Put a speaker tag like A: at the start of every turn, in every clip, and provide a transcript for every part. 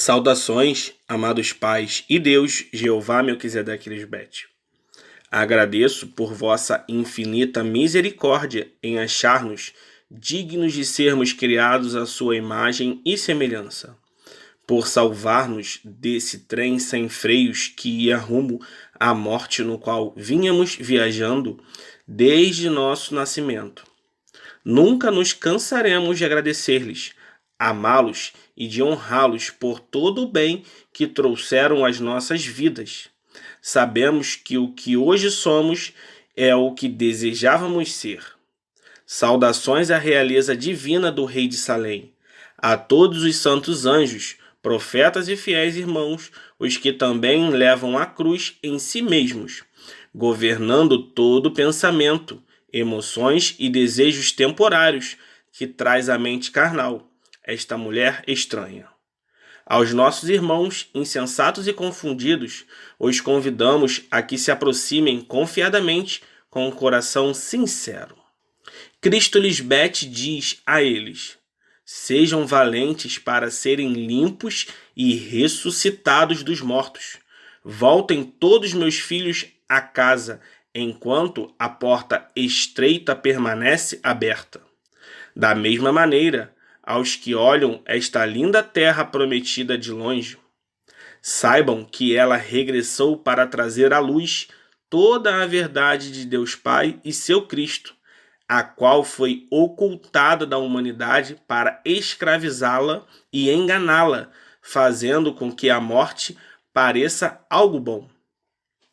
A: Saudações, amados pais e Deus, Jeová Melquisedeque Lisbete. Agradeço por vossa infinita misericórdia em achar-nos dignos de sermos criados à sua imagem e semelhança, por salvar-nos desse trem sem freios que ia rumo à morte no qual vínhamos viajando desde nosso nascimento. Nunca nos cansaremos de agradecer-lhes, amá-los e de honrá-los por todo o bem que trouxeram às nossas vidas. Sabemos que o que hoje somos é o que desejávamos ser. Saudações à realeza divina do Rei de Salém, a todos os santos anjos, profetas e fiéis irmãos, os que também levam a cruz em si mesmos, governando todo pensamento, emoções e desejos temporários que traz à mente carnal esta mulher estranha. Aos nossos irmãos insensatos e confundidos, os convidamos a que se aproximem confiadamente com um coração sincero. Cristo Lisbete diz a eles: sejam valentes para serem limpos e ressuscitados dos mortos. Voltem todos meus filhos a casa, enquanto a porta estreita permanece aberta. Da mesma maneira, aos que olham esta linda terra prometida de longe, saibam que ela regressou para trazer à luz toda a verdade de Deus Pai e seu Cristo, a qual foi ocultada da humanidade para escravizá-la e enganá-la, fazendo com que a morte pareça algo bom.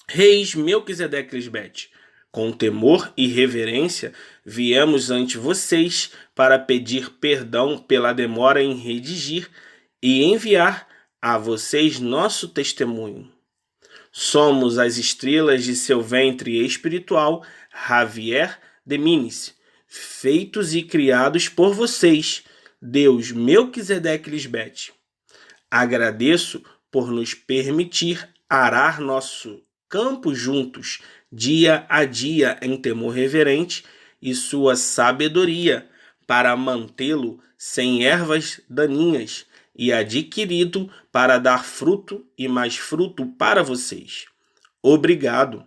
A: Reis Melquisedeque Lisbete, com temor e reverência, viemos ante vocês para pedir perdão pela demora em redigir e enviar a vocês nosso testemunho. Somos as estrelas de seu ventre espiritual, Javier de Minis, feitos e criados por vocês, Deus Melquisedeque Lisbete. Agradeço por nos permitir arar nosso campo juntos, dia a dia em temor reverente e sua sabedoria, para mantê-lo sem ervas daninhas e adquirido para dar fruto e mais fruto para vocês. Obrigado.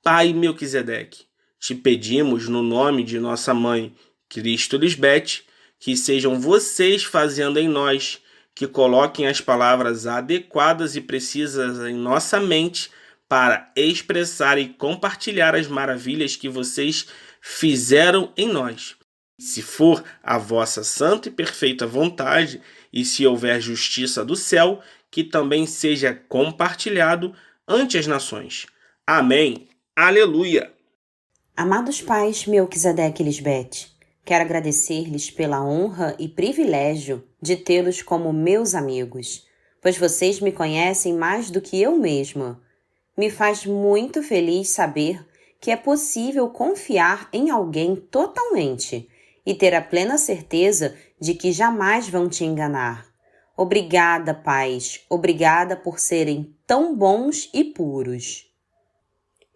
A: Pai Melquisedeque, te pedimos no nome de nossa mãe, Cristo Lisbete, que sejam vocês fazendo em nós, que coloquem as palavras adequadas e precisas em nossa mente para expressar e compartilhar as maravilhas que vocês fizeram em nós. Se for a vossa santa e perfeita vontade, e se houver justiça do céu, que também seja compartilhado ante as nações. Amém. Aleluia.
B: Amados pais Melquisedeque Lisbete, quero agradecer-lhes pela honra e privilégio de tê-los como meus amigos, pois vocês me conhecem mais do que eu mesma. Me faz muito feliz saber que é possível confiar em alguém totalmente e ter a plena certeza de que jamais vão te enganar. Obrigada, pais, obrigada por serem tão bons e puros.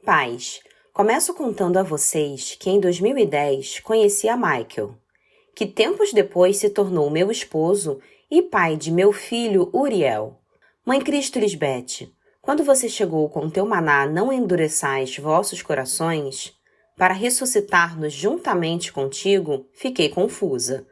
B: Pais, começo contando a vocês que em 2010 conheci a Michael, que tempos depois se tornou meu esposo e pai de meu filho Uriel. Mãe Cristo Lisbete, quando você chegou com teu maná não endureçais vossos corações, para ressuscitar-nos juntamente contigo, fiquei confusa.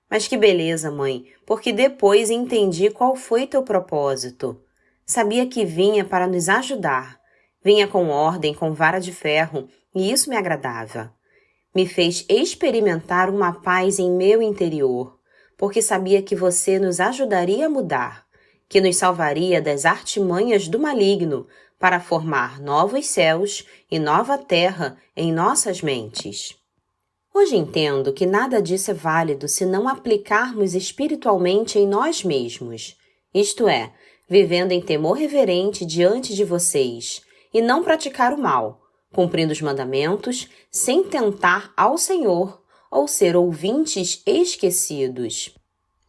B: Mas que beleza, mãe, porque depois entendi qual foi teu propósito. Sabia que vinha para nos ajudar. Vinha com ordem, com vara de ferro, e isso me agradava. Me fez experimentar uma paz em meu interior, porque sabia que você nos ajudaria a mudar, que nos salvaria das artimanhas do maligno para formar novos céus e nova terra em nossas mentes. Hoje entendo que nada disso é válido se não aplicarmos espiritualmente em nós mesmos, isto é, vivendo em temor reverente diante de vocês, e não praticar o mal, cumprindo os mandamentos, sem tentar ao Senhor ou ser ouvintes esquecidos.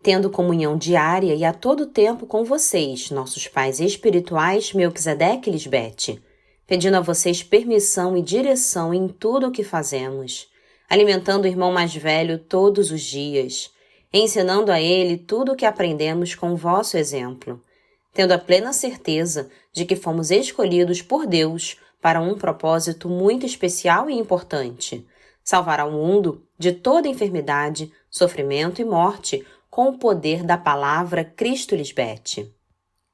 B: Tendo comunhão diária e a todo tempo com vocês, nossos pais espirituais Melquisedeque Lisbete, pedindo a vocês permissão e direção em tudo o que fazemos, alimentando o irmão mais velho todos os dias, ensinando a ele tudo o que aprendemos com o vosso exemplo, tendo a plena certeza de que fomos escolhidos por Deus para um propósito muito especial e importante: salvar ao mundo de toda enfermidade, sofrimento e morte com o poder da palavra Cristo lhes bete.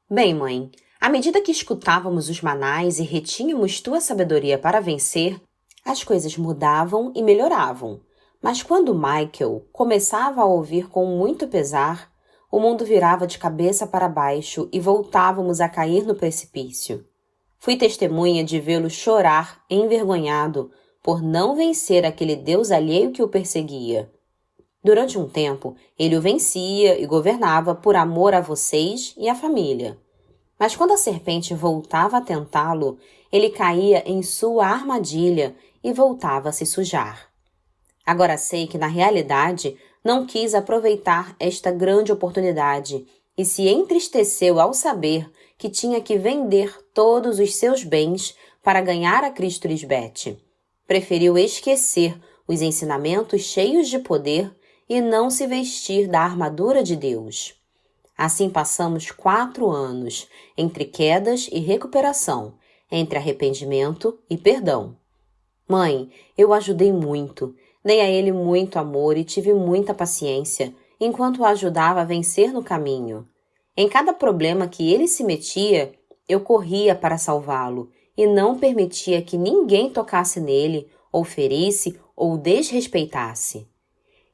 B: Bem, mãe, à medida que escutávamos os manais e retínhamos tua sabedoria para vencer, as coisas mudavam e melhoravam. Mas quando Michael começava a ouvir com muito pesar, o mundo virava de cabeça para baixo e voltávamos a cair no precipício. Fui testemunha de vê-lo chorar, envergonhado, por não vencer aquele Deus alheio que o perseguia. Durante um tempo, ele o vencia e governava por amor a vocês e à família. Mas quando a serpente voltava a tentá-lo, ele caía em sua armadilha e voltava a se sujar. Agora sei que, na realidade, não quis aproveitar esta grande oportunidade e se entristeceu ao saber que tinha que vender todos os seus bens para ganhar a Cristo lhes bete. Preferiu esquecer os ensinamentos cheios de poder e não se vestir da armadura de Deus. Assim passamos 4 anos, entre quedas e recuperação, entre arrependimento e perdão. Mãe, eu o ajudei muito, dei a ele muito amor e tive muita paciência, enquanto o ajudava a vencer no caminho. Em cada problema que ele se metia, eu corria para salvá-lo e não permitia que ninguém tocasse nele, ou ferisse, ou desrespeitasse.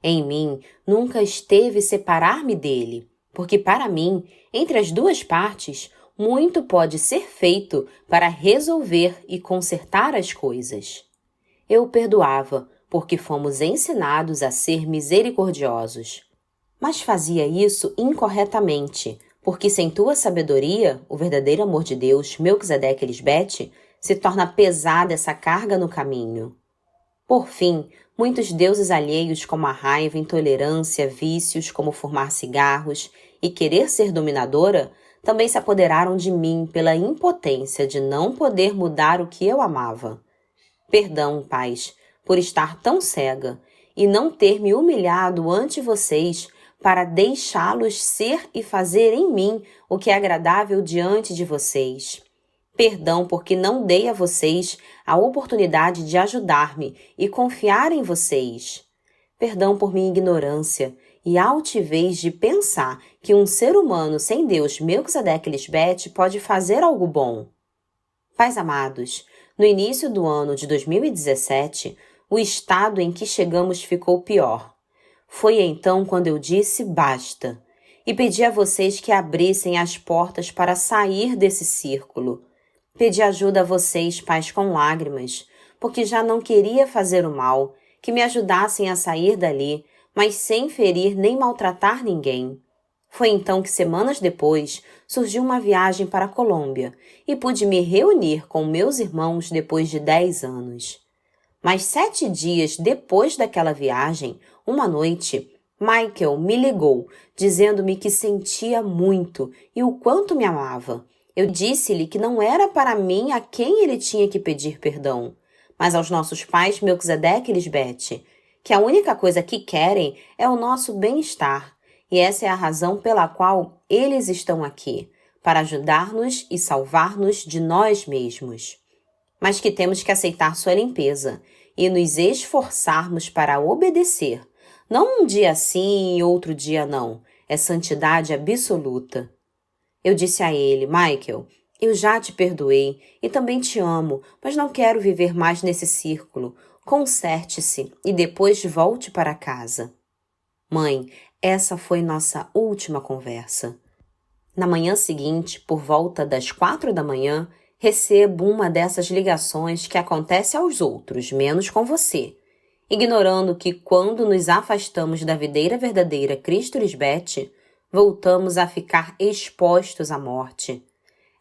B: Em mim nunca esteve separar-me dele, porque para mim, entre as duas partes, muito pode ser feito para resolver e consertar as coisas. Eu o perdoava, porque fomos ensinados a ser misericordiosos. Mas fazia isso incorretamente, porque sem tua sabedoria, o verdadeiro amor de Deus, Melquisedeque lhes bete, se torna pesada essa carga no caminho. Por fim, muitos deuses alheios como a raiva, intolerância, vícios como fumar cigarros e querer ser dominadora, também se apoderaram de mim pela impotência de não poder mudar o que eu amava. Perdão, pais, por estar tão cega e não ter me humilhado ante vocês para deixá-los ser e fazer em mim o que é agradável diante de vocês. Perdão porque não dei a vocês a oportunidade de ajudar-me e confiar em vocês. Perdão por minha ignorância e altivez de pensar que um ser humano sem Deus, Melquisedeque lhes bete, pode fazer algo bom. Pais amados, no início do ano de 2017, o estado em que chegamos ficou pior. Foi então quando eu disse basta e pedi a vocês que abrissem as portas para sair desse círculo. Pedi ajuda a vocês, pais, com lágrimas, porque já não queria fazer o mal, que me ajudassem a sair dali, mas sem ferir nem maltratar ninguém. Foi então que, semanas depois, surgiu uma viagem para a Colômbia e pude me reunir com meus irmãos depois de 10 anos. Mas 7 dias depois daquela viagem, uma noite, Michael me ligou, dizendo-me que sentia muito e o quanto me amava. Eu disse-lhe que não era para mim a quem ele tinha que pedir perdão, mas aos nossos pais Melquisedeque lhes bete, que a única coisa que querem é o nosso bem-estar, e essa é a razão pela qual eles estão aqui, para ajudar-nos e salvar-nos de nós mesmos. Mas que temos que aceitar sua limpeza e nos esforçarmos para obedecer, não um dia sim e outro dia não, é santidade absoluta. Eu disse a ele, Michael, eu já te perdoei e também te amo, mas não quero viver mais nesse círculo. Conserte-se e depois volte para casa. Mãe, essa foi nossa última conversa. Na manhã seguinte, por volta das 4 da manhã, recebo uma dessas ligações que acontece aos outros, menos com você, ignorando que quando nos afastamos da videira verdadeira Cristo lhes bete, voltamos a ficar expostos à morte.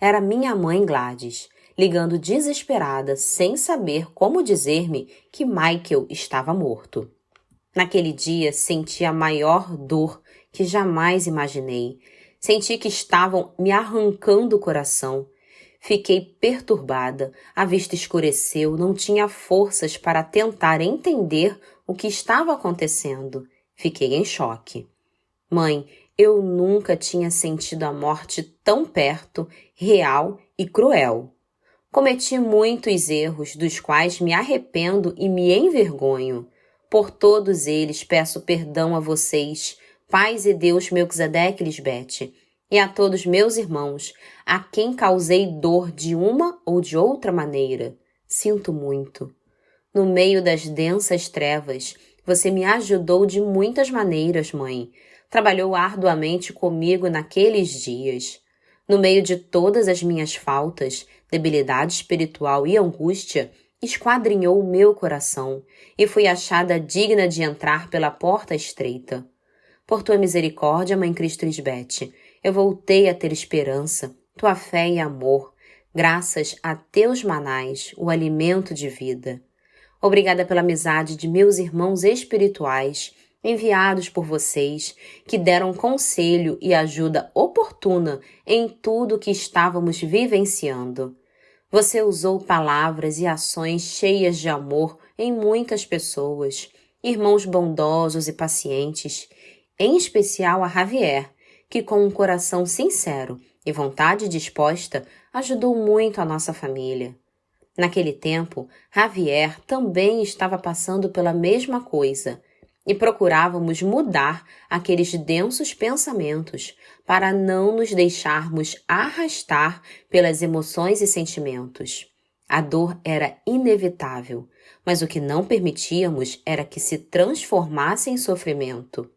B: Era minha mãe Gladys, ligando desesperada, sem saber como dizer-me que Michael estava morto. Naquele dia senti a maior dor que jamais imaginei. Senti que estavam me arrancando o coração. Fiquei perturbada, a vista escureceu, não tinha forças para tentar entender o que estava acontecendo. Fiquei em choque. Mãe, eu nunca tinha sentido a morte tão perto, real e cruel. Cometi muitos erros, dos quais me arrependo e me envergonho. Por todos eles peço perdão a vocês, pais e Deus Melquisedeque Lisbete, e a todos meus irmãos, a quem causei dor de uma ou de outra maneira. Sinto muito. No meio das densas trevas, você me ajudou de muitas maneiras, mãe. Trabalhou arduamente comigo naqueles dias. No meio de todas as minhas faltas, debilidade espiritual e angústia, esquadrinhou o meu coração e fui achada digna de entrar pela porta estreita. Por tua misericórdia, Mãe Cristo Lisbete, eu voltei a ter esperança, tua fé e amor, graças a teus manais, o alimento de vida. Obrigada pela amizade de meus irmãos espirituais, enviados por vocês, que deram conselho e ajuda oportuna em tudo que estávamos vivenciando. Você usou palavras e ações cheias de amor em muitas pessoas, irmãos bondosos e pacientes, em especial a Javier, que com um coração sincero e vontade disposta ajudou muito a nossa família. Naquele tempo, Javier também estava passando pela mesma coisa e procurávamos mudar aqueles densos pensamentos para não nos deixarmos arrastar pelas emoções e sentimentos. A dor era inevitável, mas o que não permitíamos era que se transformasse em sofrimento.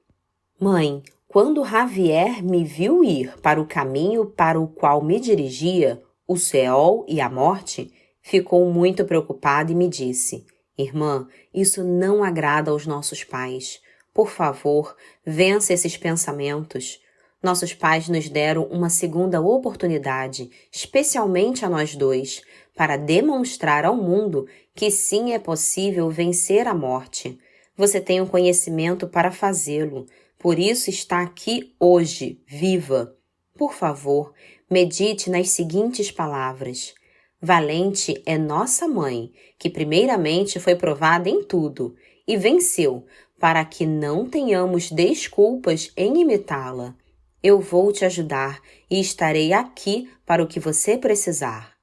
B: Mãe, quando Javier me viu ir para o caminho para o qual me dirigia, o Seol e a morte, ficou muito preocupado e me disse: Irmã, isso não agrada aos nossos pais. Por favor, vença esses pensamentos. Nossos pais nos deram uma segunda oportunidade, especialmente a nós dois, para demonstrar ao mundo que sim é possível vencer a morte. Você tem o conhecimento para fazê-lo, por isso está aqui hoje, viva. Por favor, medite nas seguintes palavras. Valente é nossa mãe, que primeiramente foi provada em tudo e venceu, para que não tenhamos desculpas em imitá-la. Eu vou te ajudar e estarei aqui para o que você precisar.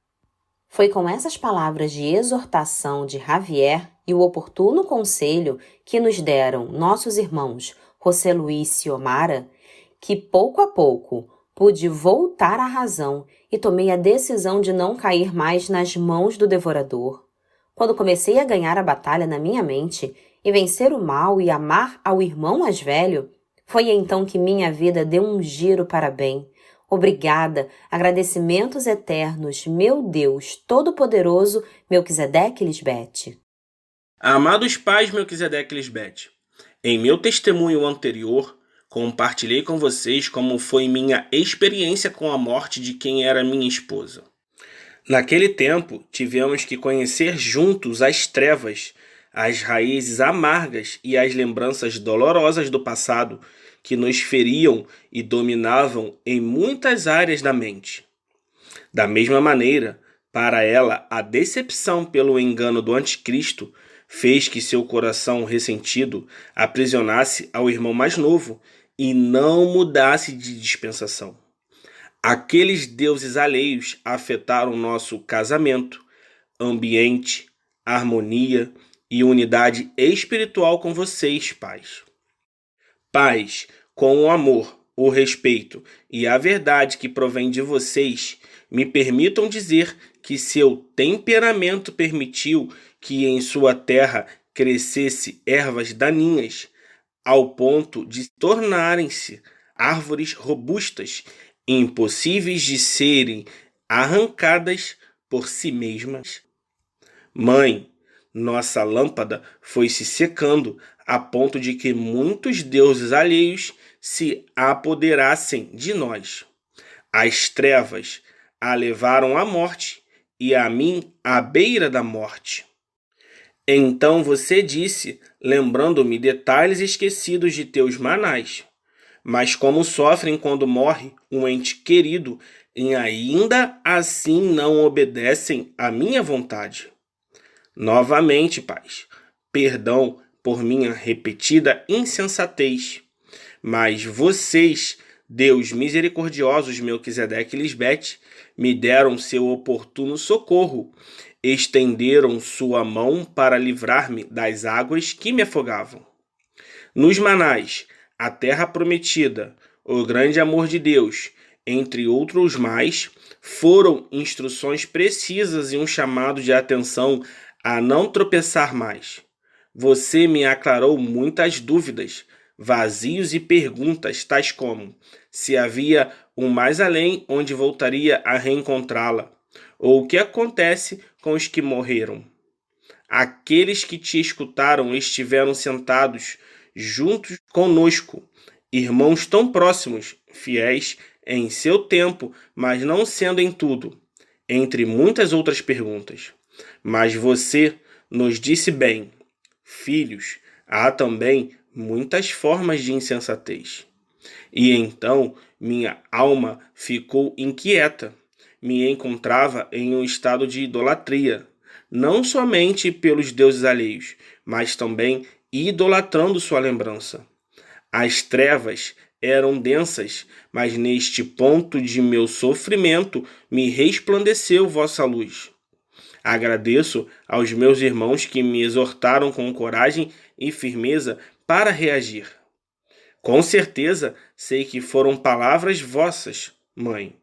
B: Foi com essas palavras de exortação de Javier e o oportuno conselho que nos deram nossos irmãos José Luís e Xiomara, que pouco a pouco pude voltar à razão e tomei a decisão de não cair mais nas mãos do devorador. Quando comecei a ganhar a batalha na minha mente e vencer o mal e amar ao irmão mais velho, foi então que minha vida deu um giro para bem. Obrigada, agradecimentos eternos, meu Deus Todo-Poderoso, Melquisedeque Lisbete.
A: Amados pais Melquisedeque Lisbete, em meu testemunho anterior, compartilhei com vocês como foi minha experiência com a morte de quem era minha esposa. Naquele tempo, tivemos que conhecer juntos as trevas, as raízes amargas e as lembranças dolorosas do passado que nos feriam e dominavam em muitas áreas da mente. Da mesma maneira, para ela, a decepção pelo engano do anticristo fez que seu coração ressentido aprisionasse ao irmão mais novo e não mudasse de dispensação. Aqueles deuses alheios afetaram nosso casamento, ambiente, harmonia e unidade espiritual com vocês, pais. Pais, com o amor, o respeito e a verdade que provém de vocês, me permitam dizer que seu temperamento permitiu que em sua terra crescesse ervas daninhas, ao ponto de tornarem-se árvores robustas, impossíveis de serem arrancadas por si mesmas. Mãe, nossa lâmpada foi se secando a ponto de que muitos deuses alheios se apoderassem de nós. As trevas a levaram à morte e a mim à beira da morte. Então você disse, lembrando-me detalhes esquecidos de teus manais. Mas como sofrem quando morre um ente querido e ainda assim não obedecem à minha vontade. Novamente, pais, perdão por minha repetida insensatez. Mas vocês, Deus misericordiosos, Melquisedeque e Lisbete, me deram seu oportuno socorro, estenderam sua mão para livrar-me das águas que me afogavam. Nos manais, a terra prometida, o grande amor de Deus, entre outros mais, foram instruções precisas e um chamado de atenção a não tropeçar mais. Você me aclarou muitas dúvidas, vazios e perguntas, tais como se havia um mais além onde voltaria a reencontrá-la, ou o que acontece com os que morreram. Aqueles que te escutaram estiveram sentados juntos conosco, irmãos tão próximos, fiéis em seu tempo, mas não sendo em tudo, entre muitas outras perguntas. Mas você nos disse bem, filhos, há também muitas formas de insensatez. E então minha alma ficou inquieta, me encontrava em um estado de idolatria, não somente pelos deuses alheios, mas também idolatrando sua lembrança. As trevas eram densas, mas neste ponto de meu sofrimento me resplandeceu vossa luz. Agradeço aos meus irmãos que me exortaram com coragem e firmeza para reagir. Com certeza sei que foram palavras vossas, mãe.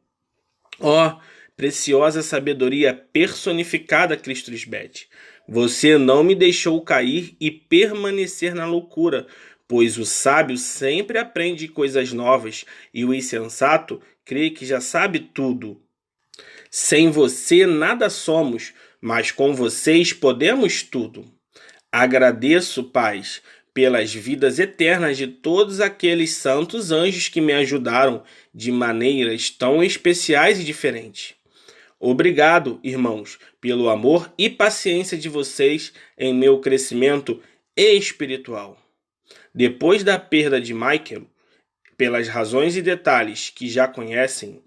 A: Ó, preciosa sabedoria personificada, Cristo Lisbete, você não me deixou cair e permanecer na loucura, pois o sábio sempre aprende coisas novas e o insensato crê que já sabe tudo. Sem você nada somos, mas com vocês podemos tudo. Agradeço, pais, pelas vidas eternas de todos aqueles santos anjos que me ajudaram de maneiras tão especiais e diferentes. Obrigado, irmãos, pelo amor e paciência de vocês em meu crescimento espiritual. Depois da perda de Michael, pelas razões e detalhes que já conhecem,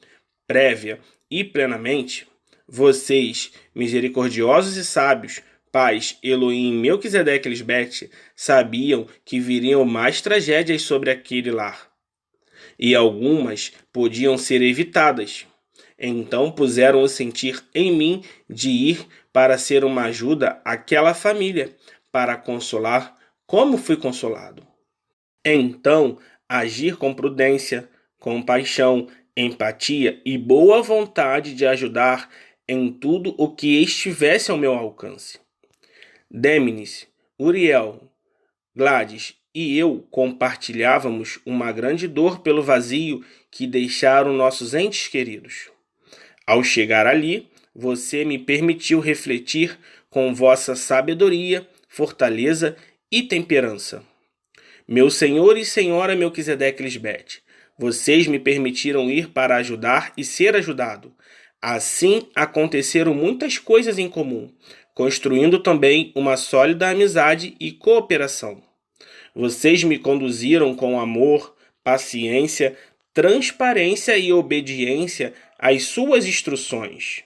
A: prévia e plenamente, vocês, misericordiosos e sábios, pais Elohim Melquisedeque e Lisbete, sabiam que viriam mais tragédias sobre aquele lar. E algumas podiam ser evitadas. Então puseram o sentir em mim de ir para ser uma ajuda àquela família, para consolar como fui consolado. Então, agir com prudência, compaixão, empatia e boa vontade de ajudar em tudo o que estivesse ao meu alcance. Démenes, Uriel, Gladys e eu compartilhávamos uma grande dor pelo vazio que deixaram nossos entes queridos. Ao chegar ali, você me permitiu refletir com vossa sabedoria, fortaleza e temperança. Meu senhor e senhora Melquisedeque e Lisbete, vocês me permitiram ir para ajudar e ser ajudado. Assim aconteceram muitas coisas em comum, construindo também uma sólida amizade e cooperação. Vocês me conduziram com amor, paciência, transparência e obediência às suas instruções.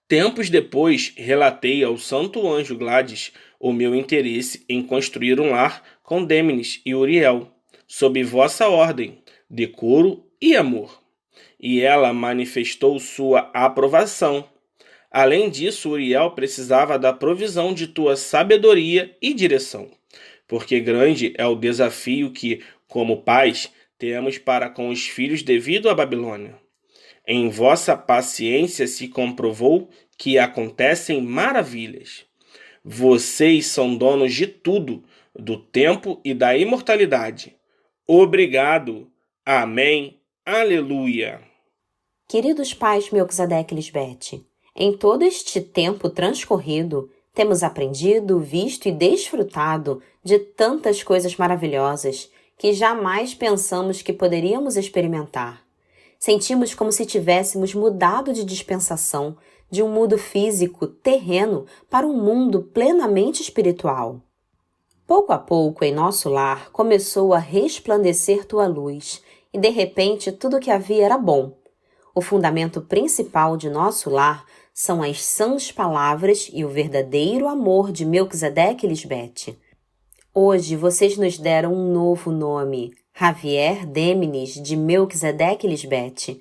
A: Tempos depois, relatei ao santo anjo Gladys o meu interesse em construir um lar com Démenes e Uriel, sob vossa ordem, decoro e amor. E ela manifestou sua aprovação. Além disso, Uriel precisava da provisão de tua sabedoria e direção, porque grande é o desafio que, como pais, temos para com os filhos devido à Babilônia. Em vossa paciência se comprovou que acontecem maravilhas. Vocês são donos de tudo, do tempo e da imortalidade. Obrigado. Amém. Aleluia.
B: Queridos pais Melquisedeque e Lisbete, em todo este tempo transcorrido, temos aprendido, visto e desfrutado de tantas coisas maravilhosas que jamais pensamos que poderíamos experimentar. Sentimos como se tivéssemos mudado de dispensação, de um mundo físico, terreno, para um mundo plenamente espiritual. Pouco a pouco, em nosso lar, começou a resplandecer tua luz, e de repente tudo o que havia era bom. O fundamento principal de nosso lar são as sãs palavras e o verdadeiro amor de Melquisedeque e Lisbete. Hoje vocês nos deram um novo nome, Javier Dêmenes, de Melquisedeque Lisbete.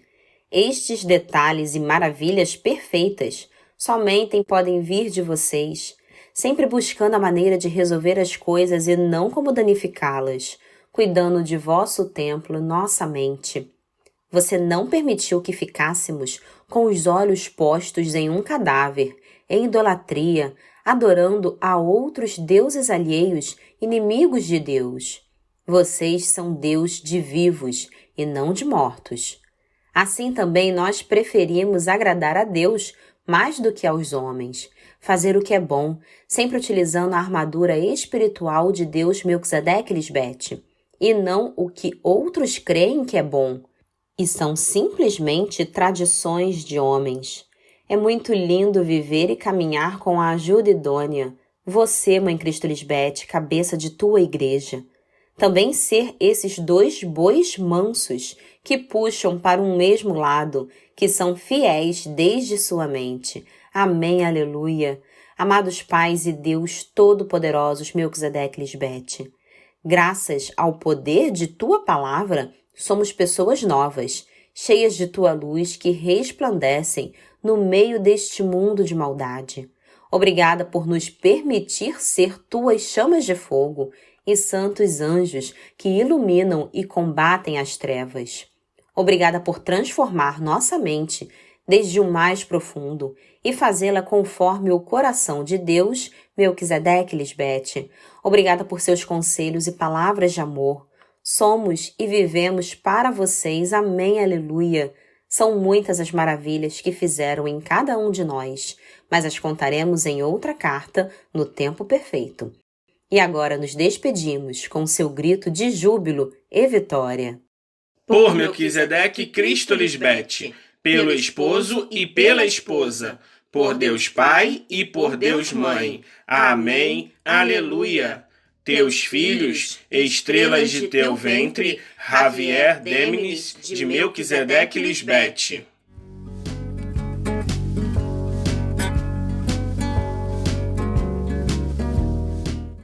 B: Estes detalhes e maravilhas perfeitas somente podem vir de vocês, sempre buscando a maneira de resolver as coisas e não como danificá-las, cuidando de vosso templo, nossa mente. Você não permitiu que ficássemos com os olhos postos em um cadáver, em idolatria, adorando a outros deuses alheios, inimigos de Deus. Vocês são Deus de vivos e não de mortos. Assim também nós preferimos agradar a Deus mais do que aos homens, fazer o que é bom, sempre utilizando a armadura espiritual de Deus Melquisedeque Lisbete, e não o que outros creem que é bom, e são simplesmente tradições de homens. É muito lindo viver e caminhar com a ajuda idônea. Você, Mãe Cristo Lisbete, cabeça de tua igreja. Também ser esses dois bois mansos que puxam para um mesmo lado, que são fiéis desde sua mente. Amém, aleluia. Amados pais e Deus Todo-Poderosos, Melquisedeque Lisbete, graças ao poder de tua palavra, somos pessoas novas, cheias de tua luz que resplandecem no meio deste mundo de maldade. Obrigada por nos permitir ser tuas chamas de fogo e santos anjos que iluminam e combatem as trevas. Obrigada por transformar nossa mente desde o mais profundo e fazê-la conforme o coração de Deus, Melquisedeque Lisbete. Obrigada por seus conselhos e palavras de amor. Somos e vivemos para vocês. Amém, aleluia. São muitas as maravilhas que fizeram em cada um de nós, mas as contaremos em outra carta, no tempo perfeito. E agora nos despedimos com seu grito de júbilo e vitória.
A: Por Melquisedeque Cristo Lisbete, pelo esposo e pela esposa, por Deus Pai e por Deus Mãe. Amém, aleluia. Teus filhos, estrelas de teu ventre, Javier Dêmenes, de Melquisedeque Lisbete.